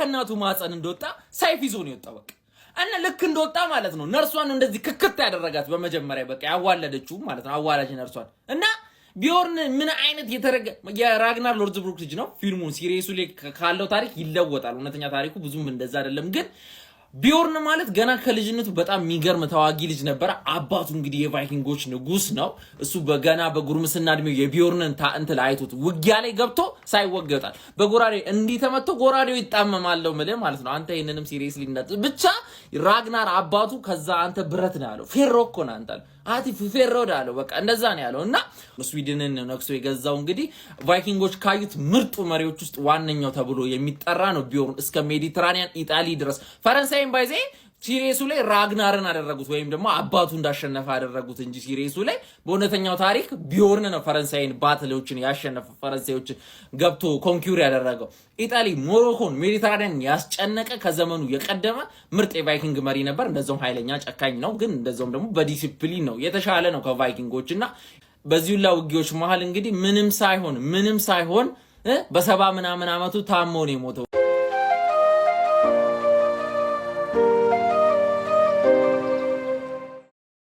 ከናቱ ማህፀን እንደወጣ ሰይፍ ይዞ ነው የወጣው በቃ እና ልክ እንደወጣ ማለት ነው ነርሷን እንደዚህ ክክት ያደረጋት በመጀመሪያ በቃ ያዋለደችው ማለት ነው አዋላጅ ነርሷን እና ቢዮርን ምን አይነት የራግናር ሎርዝብሩክ ልጅ ነው ፊልሙን ሲሪየሱ ላይ ካለው ታሪክ ይለወጣል እውነተኛ ታሪኩ ብዙም እንደዛ አይደለም ግን ቢዮርን ማለት ገና ከልጅነቱ በጣም የሚገርም ተዋጊ ልጅ ነበር አባቱ እንግዲህ የቫይኪንጎች ንጉስ ነው እሱ በገና በጉርምስና እድሜው የቢዮርንን ታንተል አይቶት ውጊያ ላይ ገብቶ ሳይወገጣል በጎራዴ እንዲተመቶ ጎራዴው ይጣመማለው ማለት ነው አንተ ይሄንንም ሲሪየስሊ እንዳት ብቻ ራግናር አባቱ ከዛ አንተ ብረት ነው ያለው ፌሮ እኮ ነው አንተ አቲ ፌሮ ዳለው በቃ እንደዛ ነው ያለው እና ስዊድንን ነክሶ የገዛው እንግዲህ ቫይኪንጎች ካዩት ምርጡ መሪዎች ውስጥ ዋነኛው ተብሎ የሚጠራ ነው ቢዮርን እስከ ሜዲትራኒያን ኢጣሊ ድረስ ፈረንሳይን ባይዜ ሲሪየሱ ላይ ራግናርን አደረጉት ወይም ደግሞ አባቱ እንዳሸነፈ አደረጉት እንጂ ሲሪየሱ ላይ በእውነተኛው ታሪክ ቢዮርን ነው ፈረንሳይን ባትሎችን ያሸነፈ ፈረንሳዮችን ገብቶ ኮንኩር ያደረገው ኢጣሊ ሞሮኮን ሜዲትራኒያን ያስጨነቀ ከዘመኑ የቀደመ ምርጥ የቫይኪንግ መሪ ነበር እንደዛው ኃይለኛ ጨካኝ ነው ግን እንደዛው ደግሞ በዲሲፕሊን ነው የተሻለ ነው ከቫይኪንጎችና በዚሁ ላውጊዎች መሃል እንግዲህ ምንም ሳይሆን በ70 ምናምን አመቱ ታሞ ነው የሞተው